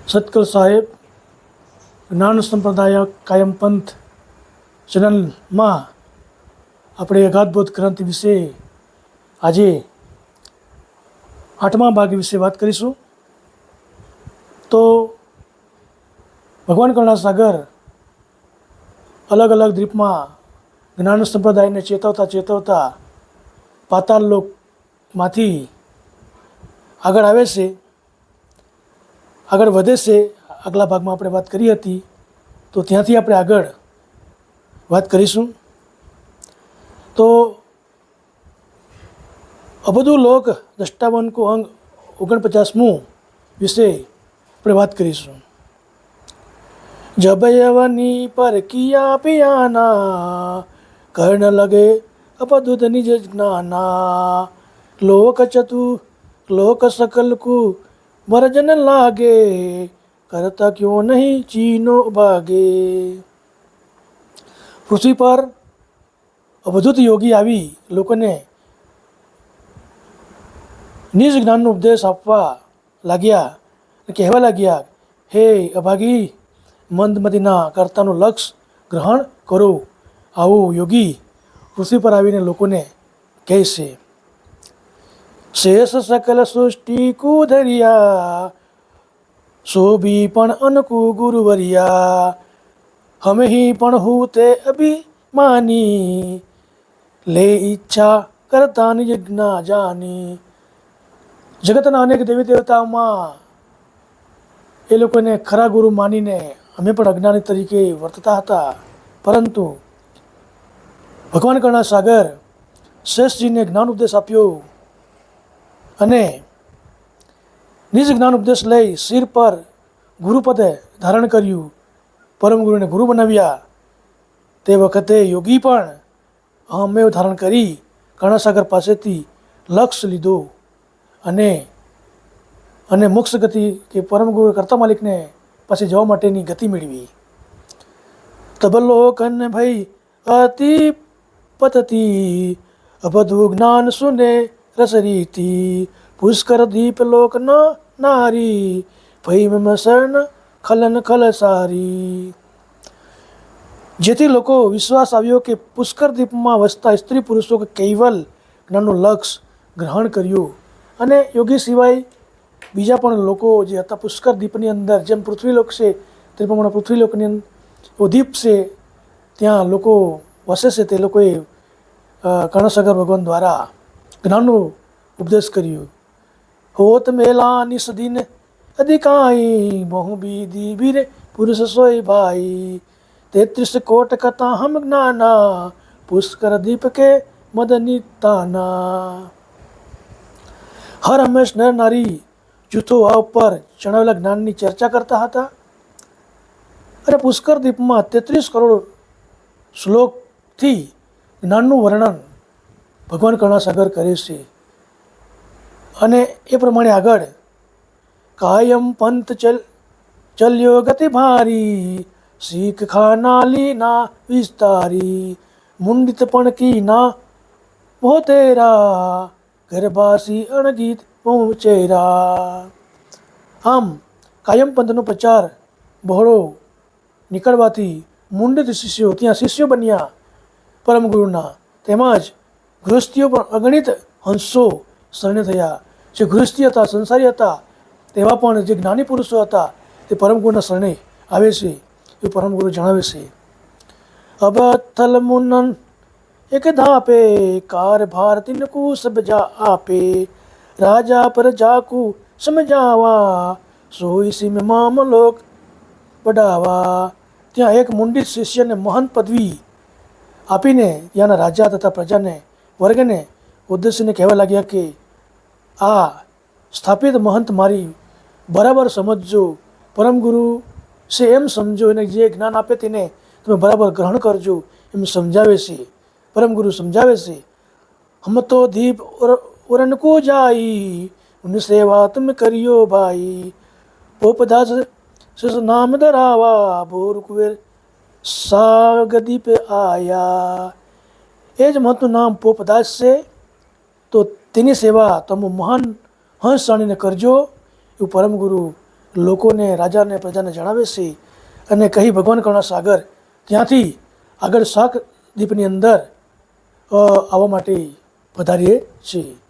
સતકલ સાહેબ જ્ઞાન સંપ્રદાય કાયમ પંથ ચેનલમાં આપણે અગાધબોધ ગ્રંથ વિશે આજે 8મા ભાગ વિશે વાત કરીશું. તો ભગવાન કરુણાસાગર અલગ અલગ દ્વીપમાં જ્ઞાન સંપ્રદાયને ચેતવતા પાતાળ લોકમાંથી આગળ આવે છે, આગળ વધે છે. આગલા ભાગમાં આપણે વાત કરી હતી, તો ત્યાંથી આપણે આગળ વાત કરીશું. તો અબધુ લોક દષ્ટાવન કો અંગ 49મું વિશે આપણે વાત કરીશું. જબ યવની પર કિયા પિયાના કર્ણ લગે અપદુત નિજ જ્ઞાના લોક ચતુ લોક સકલ કુ વર્જન લાગે કરતા ક્यों નહીં ચીનો ભાગે. પૃથ્વી પર અવધૂત યોગી આવી લોકોને નિજ જ્ઞાનનો ઉપદેશ આપવા લાગ્યા, કહેવા લાગ્યા, હે અભાગી મંદમતીના કર્તાનું લક્ષ ગ્રહણ કરો. આવું યોગી પૃથ્વી પર આવીને લોકોને કહે છે. શેષ સકલ સૃષ્ટિ કુધરિયા શોભી પણ અનકુ ગુરુવરિયા હમે હી પણ હું તે અભિમાની લે ઈચ્છા કરતા નિજ જ્ઞા જાની. જગતના અનેક દેવી દેવતાઓમાં એ લોકોને ખરા ગુરુ માનીને અમે પણ અજ્ઞાની તરીકે વર્તતા હતા, પરંતુ ભગવાન કરુણાસાગર શેષજીને જ્ઞાન ઉપદેશ આપ્યો અને નિજ જ્ઞાન ઉપદેશ લઈ શિર પર ગુરુપદે ધારણ કર્યું, પરમ ગુરુને ગુરુ બનાવ્યા. તે વખતે યોગી પણ અહમેવ ધારણ કરી કરુણાસાગર પાસેથી લક્ષ લીધો અને મોક્ષ ગતિ કે પરમ ગુરુ કર્તા માલિકને પાસે જવા માટેની ગતિ મેળવી. તબલોકન ભઈ અતિ પતતી અબધુ જ્ઞાન સુને રસરીતી પુષ્કર દીપ લોક ન નારી ભઈ મમ શરણ ખલન ખલ સારી. જેથી લોકો વિશ્વાસ આવ્યો કે પુષ્કર દીપમાં વસતા સ્ત્રી પુરુષો કૈવલ જ્ઞાનનું લક્ષ ગ્રહણ કર્યું, અને યોગી સિવાય બીજા પણ લોકો જે હતા પુષ્કર દીપની અંદર, જેમ પૃથ્વીલોક છે તે પ્રમાણે પૃથ્વીલોકની અંદર દીપ છે, ત્યાં લોકો વસે છે. તે લોકોએ કરુણાસાગર ભગવાન દ્વારા જ્ઞાનનો ઉપદેશ કર્યો. હોત મેલા નિસદીન અધિકાઈ બહુ બીદી બીરે પુરુષ સોય ભાઈ 33 કોટ કથા હમ જ્ઞાના પુષ્કર દીપ કે મદનિતાના. હર હંમેશ નર નારી જૂથો આ ઉપર જણાવેલા જ્ઞાનની ચર્ચા કરતા હતા, અને પુષ્કર દીપમાં 33 કરોડ શ્લોકથી જ્ઞાનનું વર્ણન ભગવાન કરુણાસાગર કરે છે. અને એ પ્રમાણે આગળ કાયમ પંથ ચલ્યો ગતિ ભારી શીખ ખાના લીના વિસ્તારી મુંડિત પણ કી ના બહુ તેરા ગર્ભાસી અણગીત પહોંચેરા. આમ કાયમ પંથનો પ્રચાર બહોળો નીકળવાથી મુંડિત શિષ્યો ત્યાં શિષ્યો બન્યા પરમ ગુરુના, તેમજ ગૃહસ્થીઓ પણ અગણિત હંસો શરણે થયા. જે ગૃહસ્થી હતા, સંસારી હતા, તેવા પણ જે જ્ઞાની પુરુષો હતા તે પરમગુરુના શરણે આવે છે, એ પરમગુરુ જણાવે છે. અબથલ મુનન એક ધાપે કાર ભારતી નકુ સબજા આપે રાજા પર જાકુ સમજાવા સોઈ સિમ મામ લોક બડાવા. ત્યાં એક મુંડિત શિષ્યને મહાન પદવી આપીને ત્યાંના રાજા તથા પ્રજાને વર્ગને ઉદ્દેશીને કહેવા લાગ્યા કે આ સ્થાપિત મહંત મારી બરાબર સમજજો, પરમગુરુ છે એમ સમજો, એને જે જ્ઞાન આપે તેને તમે બરાબર ગ્રહણ કરજો એમ સમજાવે છે. પરમગુરુ સમજાવે છે. હમ તો દીપ ઉરન કો જાઈ ઉન સેવા તુમ કર્યો ભાઈ પોપદાસ નામ ધરાવા ભોર કુવેર સાગદી પે આયા. એ જ મહંતનું નામ પોપદાસ છે, તો તેની સેવા તમે મહાન હંસ જાણીને કરજો એવું પરમગુરુ લોકોને, રાજાને, પ્રજાને જણાવે છે અને કહી ભગવાન કરુણાસાગર ત્યાંથી આગળ શાક દ્વીપની અંદર આવવા માટે પધારીએ છીએ.